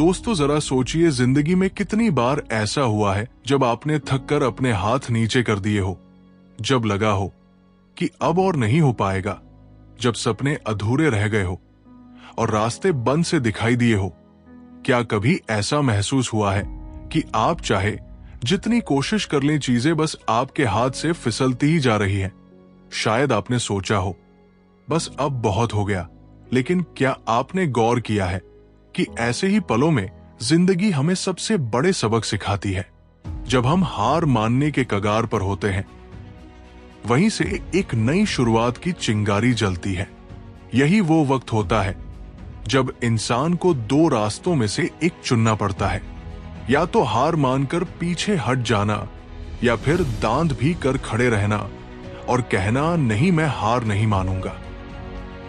दोस्तों जरा सोचिए, जिंदगी में कितनी बार ऐसा हुआ है जब आपने थककर अपने हाथ नीचे कर दिए हो, जब लगा हो कि अब और नहीं हो पाएगा, जब सपने अधूरे रह गए हो और रास्ते बंद से दिखाई दिए हो। क्या कभी ऐसा महसूस हुआ है कि आप चाहे जितनी कोशिश कर लें, चीजें बस आपके हाथ से फिसलती ही जा रही हैं? शायद आपने सोचा हो बस अब बहुत हो गया, लेकिन क्या आपने गौर किया है कि ऐसे ही पलों में जिंदगी हमें सबसे बड़े सबक सिखाती है? जब हम हार मानने के कगार पर होते हैं, वहीं से एक नई शुरुआत की चिंगारी जलती है। यही वो वक्त होता है जब इंसान को दो रास्तों में से एक चुनना पड़ता है, या तो हार मानकर पीछे हट जाना, या फिर दांत भी कर खड़े रहना और कहना, नहीं मैं हार नहीं मानूंगा।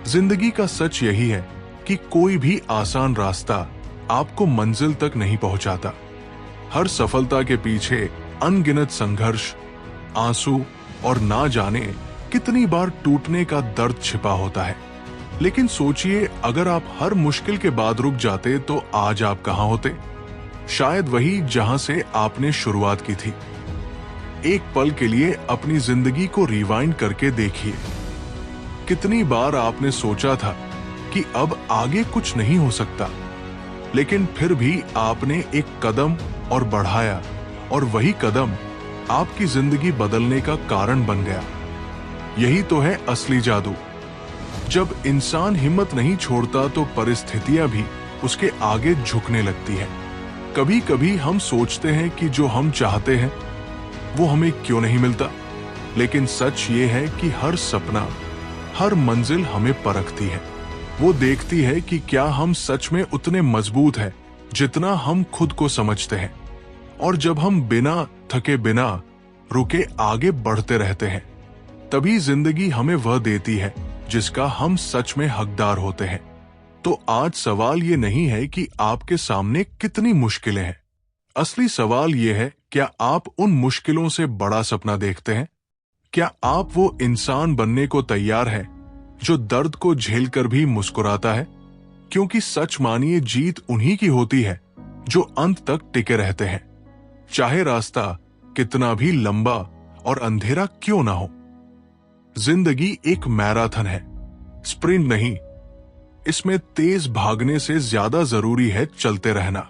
जिंदगी का सच यही है कि कोई भी आसान रास्ता आपको मंजिल तक नहीं पहुंचाता। हर सफलता के पीछे अनगिनत संघर्ष, आंसू और ना जाने कितनी बार टूटने का दर्द छिपा होता है। लेकिन सोचिए, अगर आप हर मुश्किल के बाद रुक जाते तो आज आप कहां होते? शायद वही जहां से आपने शुरुआत की थी। एक पल के लिए अपनी जिंदगी को रिवाइंड करके देखिए। कितनी बार आपने सोचा था कि अब आगे कुछ नहीं हो सकता, लेकिन फिर भी आपने एक कदम और बढ़ाया, और वही कदम आपकी जिंदगी बदलने का कारण बन गया। यही तो है असली जादू। जब इंसान हिम्मत नहीं छोड़ता तो परिस्थितियां भी उसके आगे झुकने लगती है। कभी कभी हम सोचते हैं कि जो हम चाहते हैं वो हमें क्यों नहीं मिलता, लेकिन सच ये है कि हर सपना, हर मंजिल हमें परखती है। वो देखती है कि क्या हम सच में उतने मजबूत हैं जितना हम खुद को समझते हैं। और जब हम बिना थके, बिना रुके आगे बढ़ते रहते हैं, तभी जिंदगी हमें वह देती है जिसका हम सच में हकदार होते हैं। तो आज सवाल ये नहीं है कि आपके सामने कितनी मुश्किलें हैं। असली सवाल ये है, क्या आप उन मुश्किलों से बड़ा सपना देखते हैं? क्या आप वो इंसान बनने को तैयार हैं जो दर्द को झेलकर भी मुस्कुराता है? क्योंकि सच मानिए, जीत उन्हीं की होती है जो अंत तक टिके रहते हैं, चाहे रास्ता कितना भी लंबा और अंधेरा क्यों ना हो। जिंदगी एक मैराथन है, स्प्रिंट नहीं। इसमें तेज भागने से ज्यादा जरूरी है चलते रहना,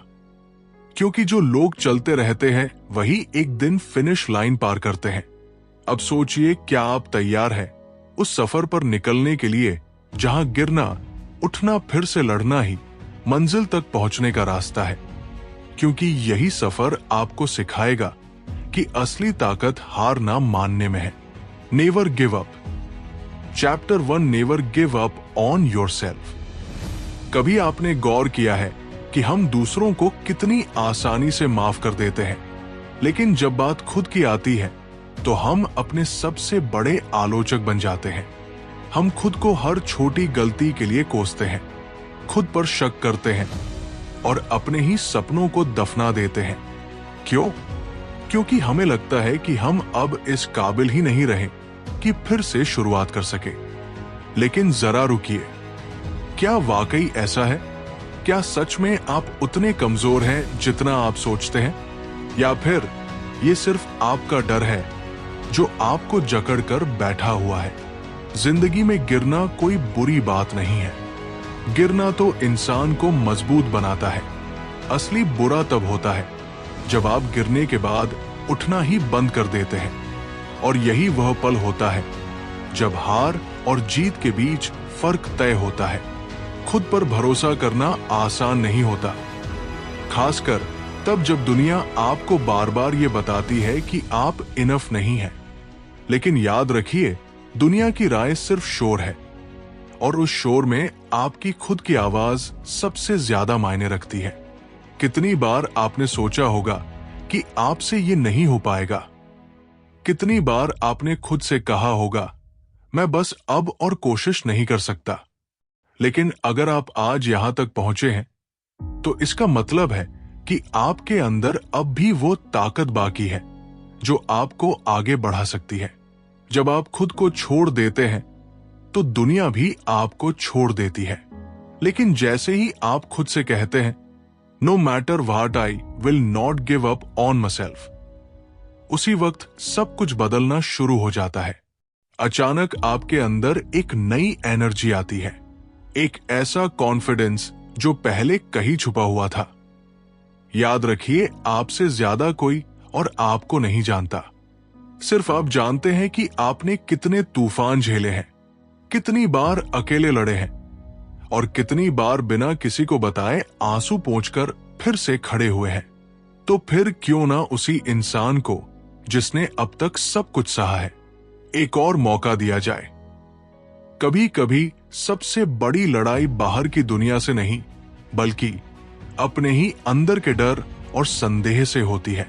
क्योंकि जो लोग चलते रहते हैं वही एक दिन फिनिश लाइन पार करते हैं। अब सोचिए, क्या आप तैयार हैं उस सफर पर निकलने के लिए जहां गिरना, उठना, फिर से लड़ना ही मंजिल तक पहुंचने का रास्ता है? क्योंकि यही सफर आपको सिखाएगा कि असली ताकत हार ना मानने में है। Never give up. Chapter 1, never give up on yourself. कभी आपने गौर किया है कि हम दूसरों को कितनी आसानी से माफ कर देते हैं, लेकिन जब बात खुद की आती है तो हम अपने सबसे बड़े आलोचक बन जाते हैं। हम खुद को हर छोटी गलती के लिए कोसते हैं, खुद पर शक करते हैं और अपने ही सपनों को दफना देते हैं। क्यों? क्योंकि हमें लगता है कि हम अब इस काबिल ही नहीं रहे कि फिर से शुरुआत कर सके। लेकिन जरा रुकिए, क्या वाकई ऐसा है? क्या सच में आप उतने कमजोर हैं जितना आप सोचते हैं? या फिर ये सिर्फ आपका डर है जो आपको जकड़ कर बैठा हुआ है? जिंदगी में गिरना कोई बुरी बात नहीं है। गिरना तो इंसान को मजबूत बनाता है। असली बुरा तब होता है जब आप गिरने के बाद उठना ही बंद कर देते हैं। और यही वह पल होता है जब हार और जीत के बीच फर्क तय होता है। खुद पर भरोसा करना आसान नहीं होता, खासकर तब जब दुनिया आपको बार बार ये बताती है कि आप इनफ नहीं हैं। लेकिन याद रखिए, दुनिया की राय सिर्फ शोर है, और उस शोर में आपकी खुद की आवाज सबसे ज्यादा मायने रखती है। कितनी बार आपने सोचा होगा कि आपसे ये नहीं हो पाएगा? कितनी बार आपने खुद से कहा होगा, मैं बस अब और कोशिश नहीं कर सकता? लेकिन अगर आप आज यहां तक पहुंचे हैं, तो इसका मतलब है कि आपके अंदर अब भी वो ताकत बाकी है जो आपको आगे बढ़ा सकती है। जब आप खुद को छोड़ देते हैं, तो दुनिया भी आपको छोड़ देती है। लेकिन जैसे ही आप खुद से कहते हैं, no matter what I will not give up on myself. उसी वक्त सब कुछ बदलना शुरू हो जाता है। अचानक आपके अंदर एक नई एनर्जी आती है, एक ऐसा कॉन्फिडेंस जो पहले कहीं छुपा हुआ था। याद रखिए, आपसे ज्यादा कोई और आपको नहीं जानता। सिर्फ आप जानते हैं कि आपने कितने तूफान झेले हैं, कितनी बार अकेले लड़े हैं और कितनी बार बिना किसी को बताए आंसू पोंछकर फिर से खड़े हुए हैं। तो फिर क्यों ना उसी इंसान को जिसने अब तक सब कुछ सहा है, एक और मौका दिया जाए। कभी कभी सबसे बड़ी लड़ाई बाहर की दुनिया से नहीं, बल्कि अपने ही अंदर के डर और संदेह से होती है।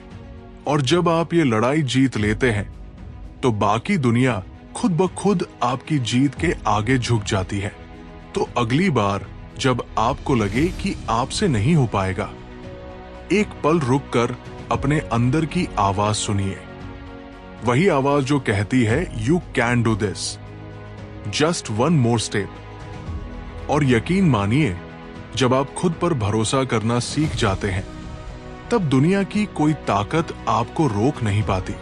और जब आप ये लड़ाई जीत लेते हैं तो बाकी दुनिया खुद ब खुद आपकी जीत के आगे झुक जाती है। तो अगली बार जब आपको लगे कि आपसे नहीं हो पाएगा, एक पल रुककर अपने अंदर की आवाज सुनिए। वही आवाज जो कहती है you can do this, just one more step. और यकीन मानिए, जब आप खुद पर भरोसा करना सीख जाते हैं, तब दुनिया की कोई ताकत आपको रोक नहीं पाती।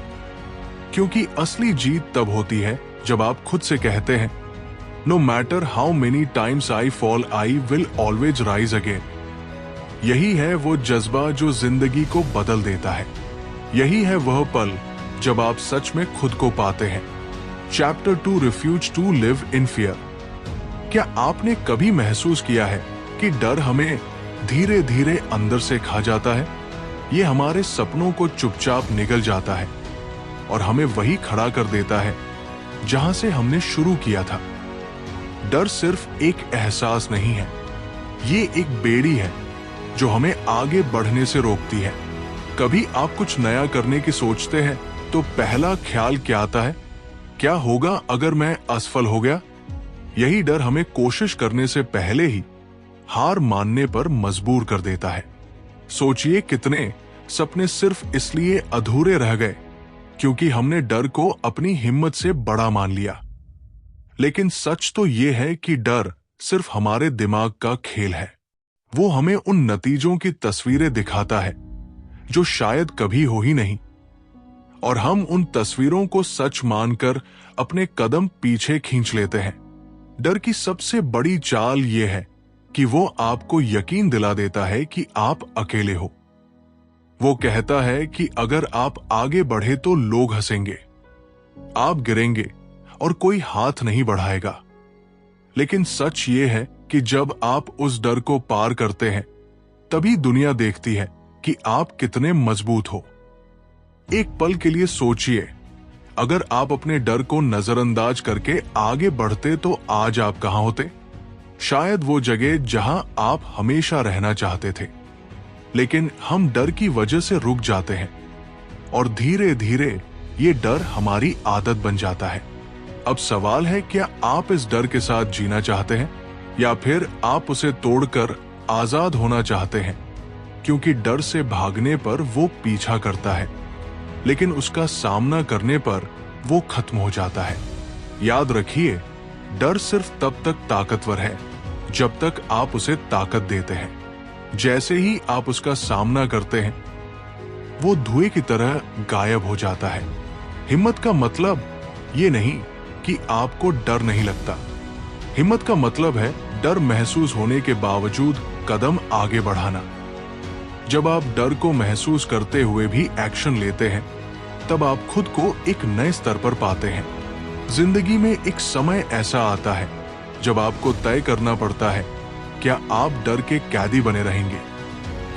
क्योंकि असली जीत तब होती है जब आप खुद से कहते हैं, no matter how many times I fall, I will always rise again. यही है वो जज्बा जो जिंदगी को बदल देता है। यही है वह पल जब आप सच में खुद को पाते हैं। Chapter 2, refuse to live in fear. क्या आपने कभी महसूस किया है कि डर हमें धीरे धीरे अंदर से खा जाता है? ये हमारे सपनों को चुपचाप निगल जाता है और हमें वही खड़ा कर देता है जहां से हमने शुरू किया था। डर सिर्फ एक एहसास नहीं है, ये एक बेड़ी है जो हमें आगे बढ़ने से रोकती है। कभी आप कुछ नया करने की सोचते हैं तो पहला ख्याल क्या आता है? क्या होगा अगर मैं असफल हो गया? यही डर हमें कोशिश करने से पहले ही हार मानने पर मजबूर कर देता है। सोचिए, कितने सपने सिर्फ इसलिए अधूरे रह गए क्योंकि हमने डर को अपनी हिम्मत से बड़ा मान लिया। लेकिन सच तो यह है कि डर सिर्फ हमारे दिमाग का खेल है। वो हमें उन नतीजों की तस्वीरें दिखाता है जो शायद कभी हो ही नहीं, और हम उन तस्वीरों को सच मानकर अपने कदम पीछे खींच लेते हैं। डर की सबसे बड़ी चाल यह है कि वो आपको यकीन दिला देता है कि आप अकेले हो। वो कहता है कि अगर आप आगे बढ़े तो लोग हंसेंगे, आप गिरेंगे और कोई हाथ नहीं बढ़ाएगा। लेकिन सच ये है कि जब आप उस डर को पार करते हैं, तभी दुनिया देखती है कि आप कितने मजबूत हो। एक पल के लिए सोचिए, अगर आप अपने डर को नजरअंदाज करके आगे बढ़ते तो आज आप कहां होते? शायद वो जगह जहां आप हमेशा रहना चाहते थे। लेकिन हम डर की वजह से रुक जाते हैं और धीरे धीरे ये डर हमारी आदत बन जाता है। अब सवाल है, क्या आप इस डर के साथ जीना चाहते हैं या फिर आप उसे तोड़कर आजाद होना चाहते हैं? क्योंकि डर से भागने पर वो पीछा करता है, लेकिन उसका सामना करने पर वो खत्म हो जाता है। याद रखिए, डर सिर्फ तब तक ताकतवर है जब तक आप उसे ताकत देते हैं। जैसे ही आप उसका सामना करते हैं, वो धुएं की तरह गायब हो जाता है। हिम्मत का मतलब ये नहीं कि आपको डर नहीं लगता। हिम्मत का मतलब है डर महसूस होने के बावजूद कदम आगे बढ़ाना। जब आप डर को महसूस करते हुए भी एक्शन लेते हैं, तब आप खुद को एक नए स्तर पर पाते हैं। जिंदगी में एक समय ऐसा आता है जब आपको तय करना पड़ता है, क्या आप डर के कैदी बने रहेंगे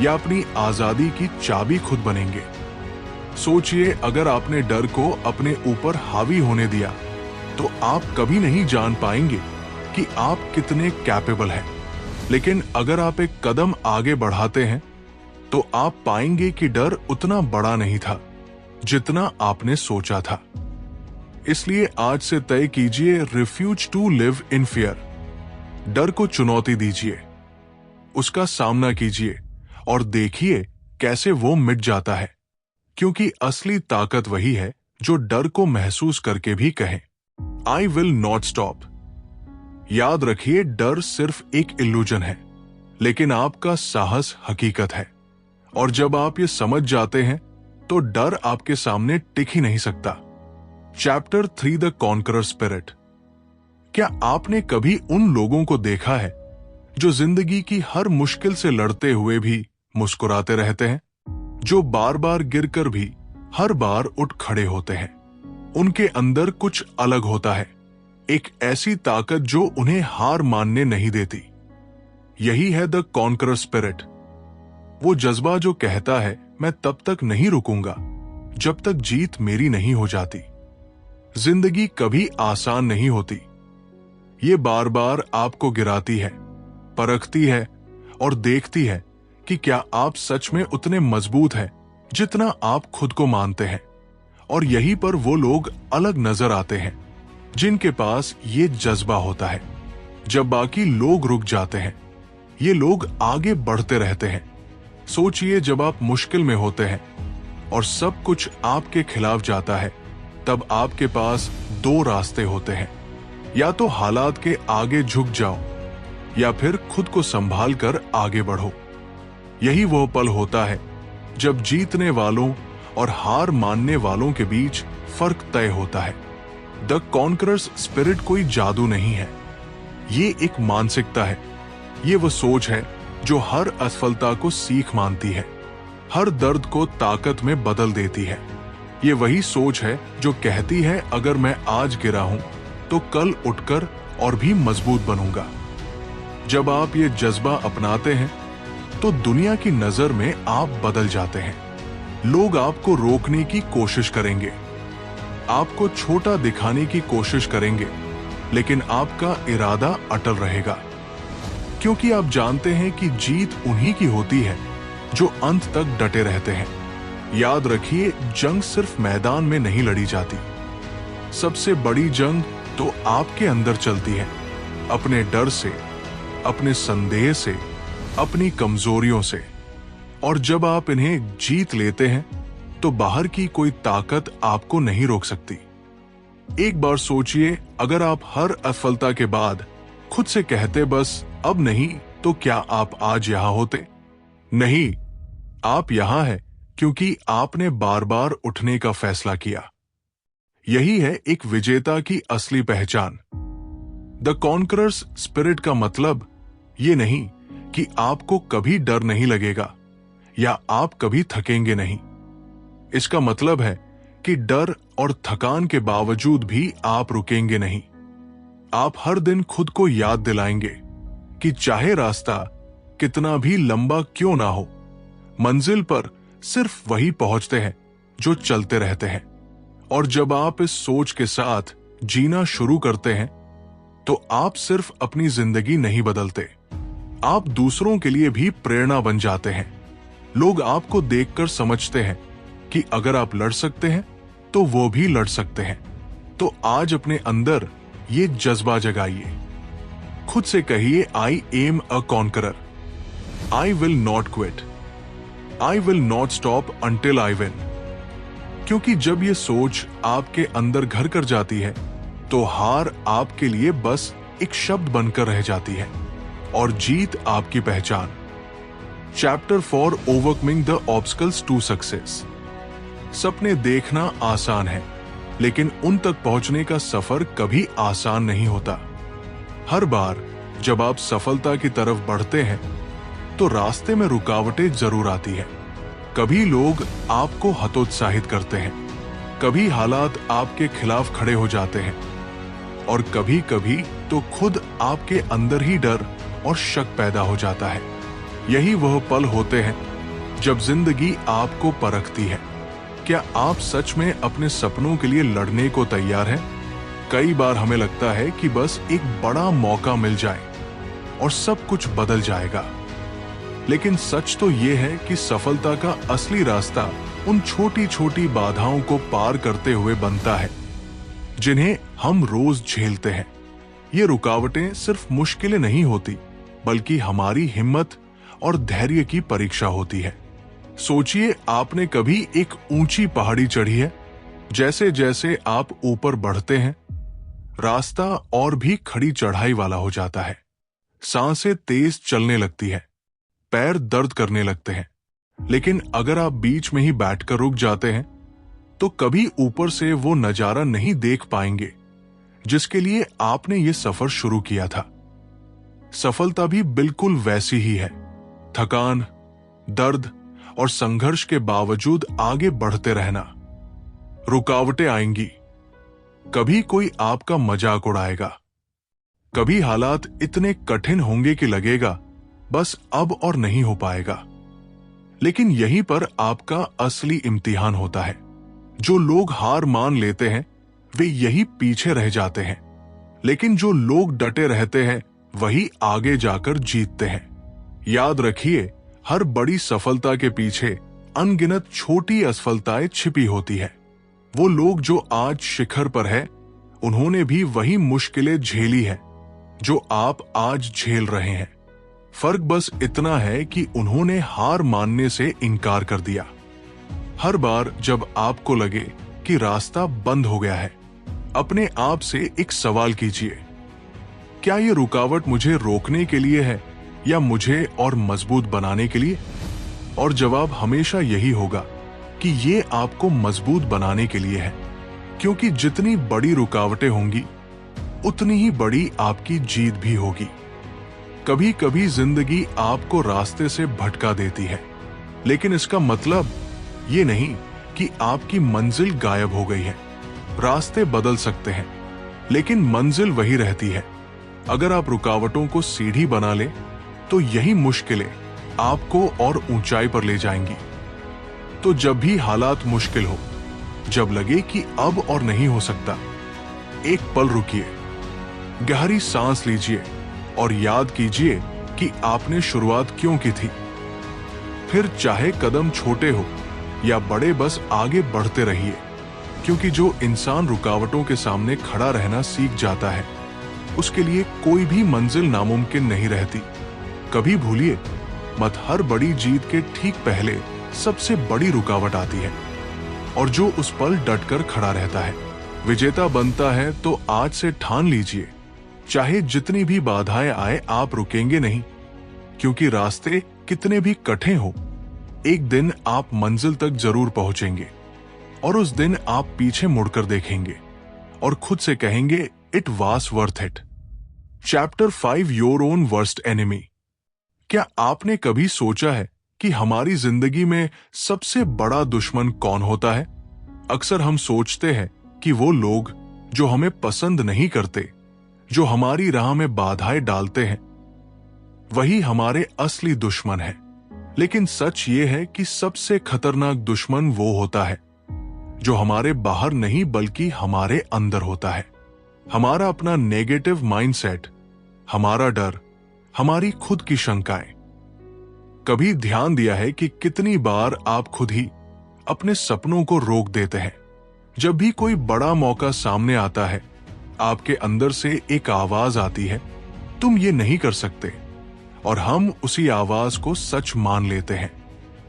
या अपनी आजादी की चाबी खुद बनेंगे। सोचिए, अगर आपने डर को अपने ऊपर हावी होने दिया तो आप कभी नहीं जान पाएंगे कि आप कितने कैपेबल हैं। लेकिन अगर आप एक कदम आगे बढ़ाते हैं तो आप पाएंगे कि डर उतना बड़ा नहीं था जितना आपने सोचा था। इसलिए आज से तय कीजिए, refuse to live in fear. डर को चुनौती दीजिए, उसका सामना कीजिए और देखिए कैसे वो मिट जाता है। क्योंकि असली ताकत वही है जो डर को महसूस करके भी कहे, आई विल नॉट स्टॉप। याद रखिए, डर सिर्फ एक इल्यूजन है। लेकिन आपका साहस हकीकत है। और जब आप ये समझ जाते हैं तो डर आपके सामने टिक ही नहीं सकता। Chapter 3 the conqueror spirit. क्या आपने कभी उन लोगों को देखा है जो जिंदगी की हर मुश्किल से लड़ते हुए भी मुस्कुराते रहते हैं, जो बार बार गिरकर भी हर बार उठ खड़े होते हैं? उनके अंदर कुछ अलग होता है, एक ऐसी ताकत जो उन्हें हार मानने नहीं देती। यही है द कॉन्करर स्पिरिट, वो जज्बा जो कहता है मैं तब तक नहीं रुकूंगा जब तक जीत मेरी नहीं हो जाती। जिंदगी कभी आसान नहीं होती, ये बार बार आपको गिराती है, परखती है और देखती है कि क्या आप सच में उतने मजबूत हैं जितना आप खुद को मानते हैं। और यहीं पर वो लोग अलग नजर आते हैं जिनके पास ये जज्बा होता है। जब बाकी लोग रुक जाते हैं, ये लोग आगे बढ़ते रहते हैं। सोचिए, जब आप मुश्किल में होते हैं और सब कुछ आपके खिलाफ जाता है, तब आपके पास दो रास्ते होते हैं, या तो हालात के आगे झुक जाओ या फिर खुद को संभाल कर आगे बढ़ो। यही वह पल होता है जब जीतने वालों और हार मानने वालों के बीच फर्क तय होता है। द कॉन्करर्स स्पिरिट कोई जादू नहीं है, ये एक मानसिकता है। ये वो सोच है जो हर असफलता को सीख मानती है, हर दर्द को ताकत में बदल देती है। ये वही सोच है जो कहती है अगर मैं आज गिरा हूं तो कल उठकर और भी मजबूत बनूंगा। जब आप ये जज्बा अपनाते हैं तो दुनिया की नजर में आप बदल जाते हैं। लोग आपको रोकने की कोशिश करेंगे, आपको छोटा दिखाने की कोशिश करेंगे, लेकिन आपका इरादा अटल रहेगा, क्योंकि आप जानते हैं कि जीत उन्हीं की होती है जो अंत तक डटे रहते हैं। याद रखिए, जंग सिर्फ मैदान में नहीं लड़ी जाती, सबसे बड़ी जंग तो आपके अंदर चलती है, अपने डर से, अपने संदेह से, अपनी कमजोरियों से। और जब आप इन्हें जीत लेते हैं तो बाहर की कोई ताकत आपको नहीं रोक सकती। एक बार सोचिए, अगर आप हर असफलता के बाद खुद से कहते बस अब नहीं, तो क्या आप आज यहां होते? नहीं, आप यहां हैं क्योंकि आपने बार बार उठने का फैसला किया। यही है एक विजेता की असली पहचान। द कॉन्करर्स स्पिरिट का मतलब ये नहीं कि आपको कभी डर नहीं लगेगा या आप कभी थकेंगे नहीं। इसका मतलब है कि डर और थकान के बावजूद भी आप रुकेंगे नहीं। आप हर दिन खुद को याद दिलाएंगे कि चाहे रास्ता कितना भी लंबा क्यों ना हो, मंजिल पर सिर्फ वही पहुंचते हैं जो चलते रहते हैं। और जब आप इस सोच के साथ जीना शुरू करते हैं तो आप सिर्फ अपनी जिंदगी नहीं बदलते, आप दूसरों के लिए भी प्रेरणा बन जाते हैं। लोग आपको देखकर समझते हैं कि अगर आप लड़ सकते हैं तो वो भी लड़ सकते हैं। तो आज अपने अंदर ये जज्बा जगाइए, खुद से कहिए I am a conqueror, I will not quit, I will not stop until I win. क्योंकि जब ये सोच आपके अंदर घर कर जाती है तो हार आपके लिए बस एक शब्द बनकर रह जाती है और जीत आपकी पहचान। Chapter 4 overcoming the obstacles to success. सपने देखना आसान है, लेकिन उन तक पहुंचने का सफर कभी आसान नहीं होता। हर बार जब आप सफलता की तरफ बढ़ते हैं तो रास्ते में रुकावटें जरूर आती हैं। कभी लोग आपको हतोत्साहित करते हैं, कभी हालात आपके खिलाफ खड़े हो जाते हैं, और कभी कभी तो खुद आपके अंदर ही डर और शक पैदा हो जाता है। यही वह पल होते हैं जब जिंदगी आपको परखती है। क्या आप सच में अपने सपनों के लिए लड़ने को तैयार हैं? कई बार हमें लगता है कि बस एक बड़ा मौका मिल जाए और सब कुछ बदल जाएगा, लेकिन सच तो यह है कि सफलता का असली रास्ता उन छोटी छोटी बाधाओं को पार करते हुए बनता है जिन्हें हम रोज झेलते हैं। ये रुकावटें सिर्फ मुश्किलें नहीं होती, बल्कि हमारी हिम्मत और धैर्य की परीक्षा होती है। सोचिए, आपने कभी एक ऊंची पहाड़ी चढ़ी है। जैसे जैसे आप ऊपर बढ़ते हैं, रास्ता और भी खड़ी चढ़ाई वाला हो जाता है। सांसें तेज चलने लगती है, पैर दर्द करने लगते हैं। लेकिन अगर आप बीच में ही बैठकर रुक जाते हैं तो कभी ऊपर से वो नजारा नहीं देख पाएंगे जिसके लिए आपने ये सफर शुरू किया था। सफलता भी बिल्कुल वैसी ही है। थकान, दर्द और संघर्ष के बावजूद आगे बढ़ते रहना। रुकावटें आएंगी, कभी कोई आपका मजाक उड़ाएगा, कभी हालात इतने कठिन होंगे कि लगेगा बस अब और नहीं हो पाएगा। लेकिन यहीं पर आपका असली इम्तिहान होता है। जो लोग हार मान लेते हैं वे यही पीछे रह जाते हैं, लेकिन जो लोग डटे रहते हैं वही आगे जाकर जीतते हैं। याद रखिए, हर बड़ी सफलता के पीछे अनगिनत छोटी असफलताएं छिपी होती है। वो लोग जो आज शिखर पर है उन्होंने भी वही मुश्किलें झेली है जो आप आज झेल रहे हैं। फर्क बस इतना है कि उन्होंने हार मानने से इनकार कर दिया। हर बार जब आपको लगे कि रास्ता बंद हो गया है, अपने आप से एक सवाल कीजिए, क्या ये रुकावट मुझे रोकने के लिए है या मुझे और मजबूत बनाने के लिए? और जवाब हमेशा यही होगा कि ये आपको मजबूत बनाने के लिए है, क्योंकि जितनी बड़ी रुकावटें होंगी उतनी ही बड़ी आपकी जीत भी होगी। कभी कभी जिंदगी आपको रास्ते से भटका देती है, लेकिन इसका मतलब ये नहीं कि आपकी मंजिल गायब हो गई है। रास्ते बदल सकते हैं, लेकिन मंजिल वही रहती है। अगर आप रुकावटों को सीढ़ी बना लें तो यही मुश्किलें आपको और ऊंचाई पर ले जाएंगी। तो जब भी हालात मुश्किल हो, जब लगे कि अब और नहीं हो सकता, एक पल रुकिए, गहरी सांस लीजिए और याद कीजिए कि आपने शुरुआत क्यों की थी। फिर चाहे कदम छोटे हो या बड़े, बस आगे बढ़ते रहिए, क्योंकि जो इंसान रुकावटों के सामने खड़ा रहना सीख जाता है उसके लिए कोई भी मंजिल नामुमकिन नहीं रहती। कभी भूलिए मत, हर बड़ी जीत के ठीक पहले सबसे बड़ी रुकावट आती है, और जो उस पल डटकर खड़ा रहता है विजेता बनता है। तो आज से ठान लीजिए, चाहे जितनी भी बाधाएं आए, आप रुकेंगे नहीं, क्योंकि रास्ते कितने भी कठिन हो, एक दिन आप मंजिल तक जरूर पहुंचेंगे। और उस दिन आप पीछे मुड़कर देखेंगे और खुद से कहेंगे, it was worth it. Chapter 5, your own worst enemy. क्या आपने कभी सोचा है कि हमारी जिंदगी में सबसे बड़ा दुश्मन कौन होता है? अक्सर हम सोचते हैं कि वो लोग जो हमें पसंद नहीं करते, जो हमारी राह में बाधाएं डालते हैं, वही हमारे असली दुश्मन है। लेकिन सच ये है कि सबसे खतरनाक दुश्मन वो होता है जो हमारे बाहर नहीं बल्कि हमारे अंदर होता है। हमारा अपना नेगेटिव माइंडसेट, हमारा डर, हमारी खुद की शंकाएं। कभी ध्यान दिया है कि कितनी बार आप खुद ही अपने सपनों को रोक देते हैं? जब भी कोई बड़ा मौका सामने आता है, आपके अंदर से एक आवाज आती है, तुम ये नहीं कर सकते, और हम उसी आवाज को सच मान लेते हैं।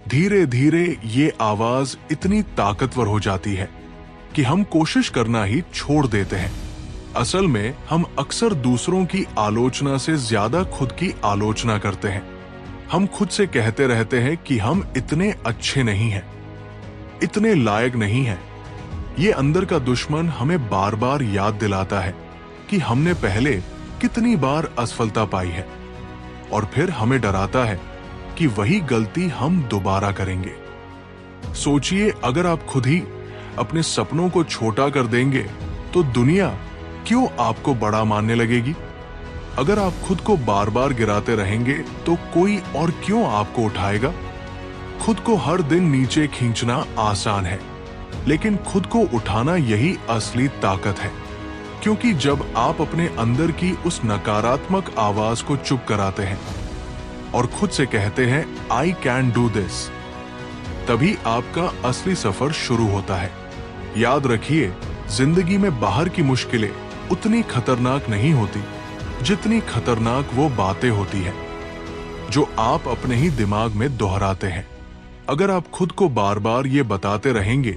धीरे धीरे ये आवाज इतनी ताकतवर हो जाती है कि हम कोशिश करना ही छोड़ देते हैं। असल में हम अक्सर दूसरों की आलोचना से ज्यादा खुद की आलोचना करते हैं। हम खुद से कहते रहते हैं कि हम इतने अच्छे नहीं हैं, इतने लायक नहीं हैं। ये अंदर का दुश्मन हमें बार बार याद दिलाता है कि हमने पहले कितनी बार असफलता पाई है, और फिर हमें डराता है कि वही गलती हम दोबारा करेंगे। सोचिए, अगर आप खुद ही अपने सपनों को छोटा कर देंगे तो दुनिया क्यों आपको बड़ा मानने लगेगी? अगर आप खुद को बार बार गिराते रहेंगे तो कोई और क्यों आपको उठाएगा? खुद को हर दिन नीचे खींचना आसान है, लेकिन खुद को उठाना यही असली ताकत है। क्योंकि जब आप अपने अंदर की उस नकारात्मक आवाज को चुप कराते हैं और खुद से कहते हैं, आई कैन डू दिस, तभी आपका असली सफर शुरू होता है। याद रखिए, जिंदगी में बाहर की मुश्किलें उतनी खतरनाक नहीं होती जितनी खतरनाक वो बातें होती हैं जो आप अपने ही दिमाग में दोहराते हैं। अगर आप खुद को बार बार ये बताते रहेंगे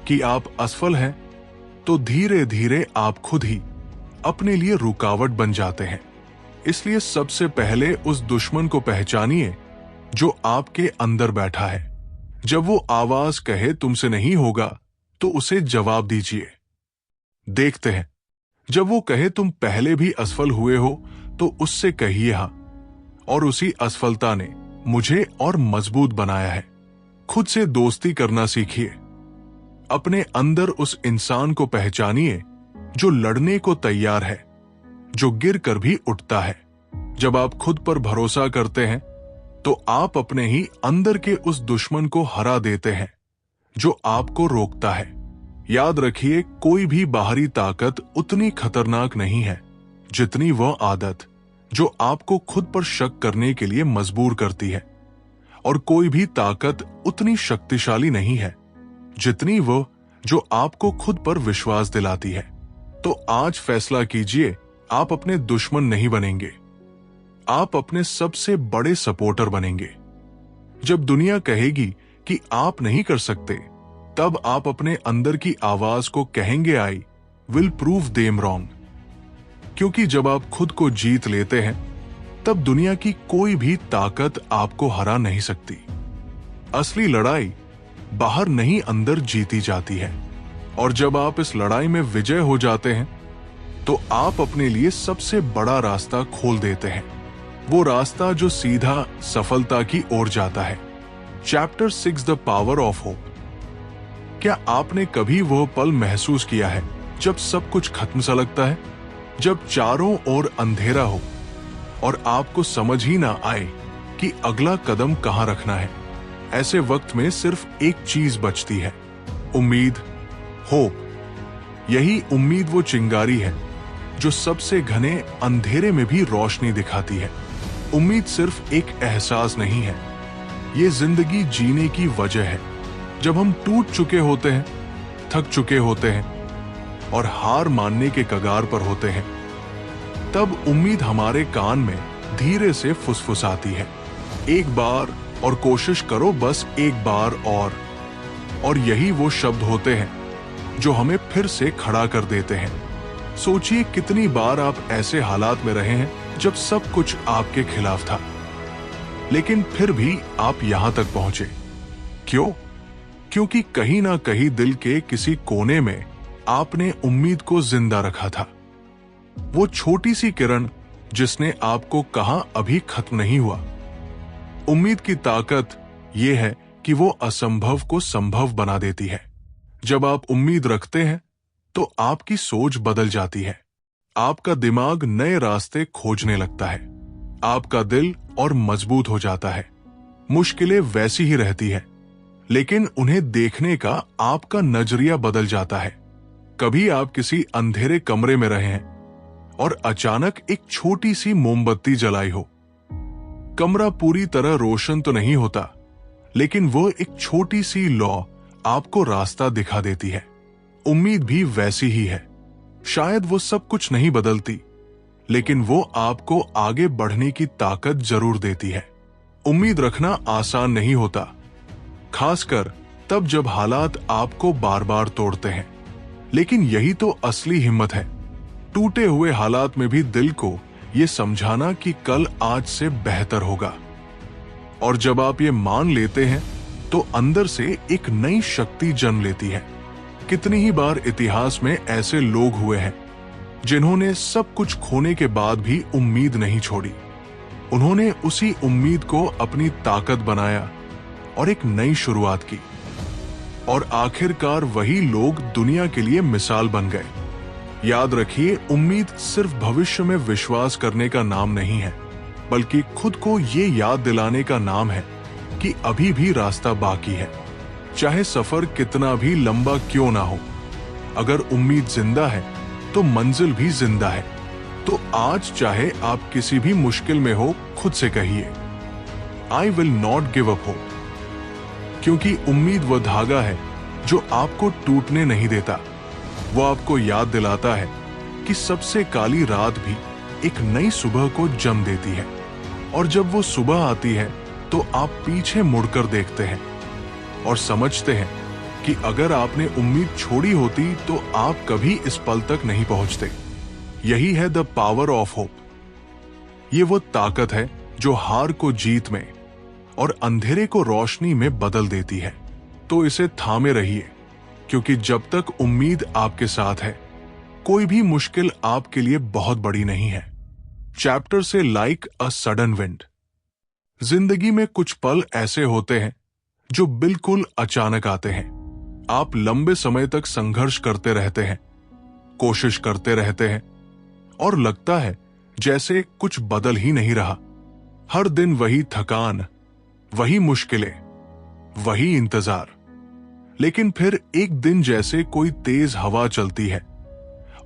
कि आप असफल हैं, तो धीरे धीरे आप खुद ही अपने लिए रुकावट बन जाते हैं। इसलिए सबसे पहले उस दुश्मन को पहचानिए जो आपके अंदर बैठा है। जब वो आवाज कहे तुमसे नहीं होगा, तो उसे जवाब दीजिए। देखते हैं, जब वो कहे तुम पहले भी असफल हुए हो, तो उससे कहिए हां, और उसी असफलता ने मुझे और मजबूत बनाया है। खुद से दोस्ती करना सीखिए। अपने अंदर उस इंसान को पहचानिए जो लड़ने को तैयार है, जो गिर कर भी उठता है। जब आप खुद पर भरोसा करते हैं, तो आप अपने ही अंदर के उस दुश्मन को हरा देते हैं जो आपको रोकता है। याद रखिए, कोई भी बाहरी ताकत उतनी खतरनाक नहीं है जितनी वह आदत जो आपको खुद पर शक करने के लिए मजबूर करती है, और कोई भी ताकत उतनी शक्तिशाली नहीं है जितनी वह जो आपको खुद पर विश्वास दिलाती है। तो आज फैसला कीजिए, आप अपने दुश्मन नहीं बनेंगे, आप अपने सबसे बड़े सपोर्टर बनेंगे। जब दुनिया कहेगी कि आप नहीं कर सकते, तब आप अपने अंदर की आवाज को कहेंगे, I will prove them wrong. क्योंकि जब आप खुद को जीत लेते हैं, तब दुनिया की कोई भी ताकत आपको हरा नहीं सकती। असली लड़ाई बाहर नहीं, अंदर जीती जाती है। और जब आप इस लड़ाई में विजय हो जाते हैं, तो आप अपने लिए सबसे बड़ा रास्ता खोल देते हैं, वो रास्ता जो सीधा सफलता की ओर जाता है। Chapter 6 the power of hope. क्या आपने कभी वह पल महसूस किया है जब सब कुछ खत्म सा लगता है, जब चारों ओर अंधेरा हो और आपको समझ ही ना आए कि अगला कदम कहां रखना है? ऐसे वक्त में सिर्फ एक चीज बचती है, उम्मीद, होप। यही उम्मीद वो चिंगारी है जो सबसे घने अंधेरे में भी रोशनी दिखाती है। उम्मीद सिर्फ एक एहसास नहीं है, ये जिंदगी जीने की वजह है। जब हम टूट चुके होते हैं, थक चुके होते हैं और हार मानने के कगार पर होते हैं, तब उम्मीद हमारे कान में धीरे से फुसफुसाती है, एक बार और कोशिश करो, बस एक बार और यही वो शब्द होते हैं जो हमें फिर से खड़ा कर देते हैं। सोचिए, कितनी बार आप ऐसे हालात में रहे हैं जब सब कुछ आपके खिलाफ था, लेकिन फिर भी आप यहां तक पहुंचे। क्यों? क्योंकि कहीं ना कहीं दिल के किसी कोने में आपने उम्मीद को जिंदा रखा था। वो छोटी सी किरण जिसने आपको कहा अभी खत्म नहीं हुआ। उम्मीद की ताकत यह है कि वो असंभव को संभव बना देती है। जब आप उम्मीद रखते हैं, तो आपकी सोच बदल जाती है। आपका दिमाग नए रास्ते खोजने लगता है, आपका दिल और मजबूत हो जाता है। मुश्किलें वैसी ही रहती है, लेकिन उन्हें देखने का आपका नजरिया बदल जाता है। कभी आप किसी अंधेरे कमरे में रहे हैं और अचानक एक छोटी सी मोमबत्ती जलाई हो। कमरा पूरी तरह रोशन तो नहीं होता, लेकिन वो एक छोटी सी लौ आपको रास्ता दिखा देती है। उम्मीद भी वैसी ही है। शायद वो सब कुछ नहीं बदलती, लेकिन वो आपको आगे बढ़ने की ताकत जरूर देती है। उम्मीद रखना आसान नहीं होता, खासकर तब जब हालात आपको बार बार तोड़ते हैं। लेकिन यही तो असली हिम्मत है, टूटे हुए हालात में भी दिल को ये समझाना कि कल आज से बेहतर होगा। और जब आप ये मान लेते हैं, तो अंदर से एक नई शक्ति जन्म लेती है। कितनी ही बार इतिहास में ऐसे लोग हुए हैं जिन्होंने सब कुछ खोने के बाद भी उम्मीद नहीं छोड़ी। उन्होंने उसी उम्मीद को अपनी ताकत बनाया और एक नई शुरुआत की, और आखिरकार वही लोग दुनिया के लिए मिसाल बन गए। याद रखिए, उम्मीद सिर्फ भविष्य में विश्वास करने का नाम नहीं है, बल्कि खुद को ये याद दिलाने का नाम है कि अभी भी रास्ता बाकी है। चाहे सफर कितना भी लंबा क्यों ना हो, अगर उम्मीद जिंदा है तो मंजिल भी जिंदा है। तो आज चाहे आप किसी भी मुश्किल में हो, खुद से कहिए, आई will not give up hope. क्योंकि उम्मीद वह धागा है जो आपको टूटने नहीं देता। वो आपको याद दिलाता है कि सबसे काली रात भी एक नई सुबह को जन्म देती है। और जब वो सुबह आती है, तो आप पीछे मुड़कर देखते हैं और समझते हैं कि अगर आपने उम्मीद छोड़ी होती तो आप कभी इस पल तक नहीं पहुंचते। यही है द पावर ऑफ होप। ये वो ताकत है जो हार को जीत में और अंधेरे को रोशनी में बदल देती है। तो इसे थामे रहिए, क्योंकि जब तक उम्मीद आपके साथ है, कोई भी मुश्किल आपके लिए बहुत बड़ी नहीं है। चैप्टर से लाइक अ सडन विंड। जिंदगी में कुछ पल ऐसे होते हैं जो बिल्कुल अचानक आते हैं। आप लंबे समय तक संघर्ष करते रहते हैं, कोशिश करते रहते हैं, और लगता है जैसे कुछ बदल ही नहीं रहा। हर दिन वही थकान, वही मुश्किलें, वही इंतजार। लेकिन फिर एक दिन जैसे कोई तेज हवा चलती है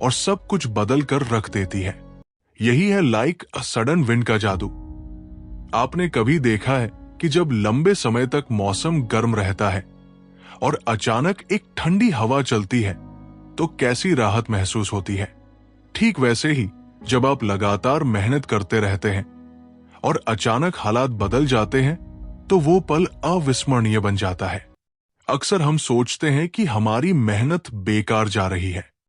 और सब कुछ बदल कर रख देती है। यही है लाइक अ सडन विंड का जादू। आपने कभी देखा है कि जब लंबे समय तक मौसम गर्म रहता है और अचानक एक ठंडी हवा चलती है तो कैसी राहत महसूस होती है? ठीक वैसे ही जब आप लगातार मेहनत करते रहते हैं और अचानक हालात बदल जाते हैं तो वो पल अविस्मरणीय बन जाता है। अक्सर हम सोचते हैं कि हमारी मेहनत बेकार जा रही है,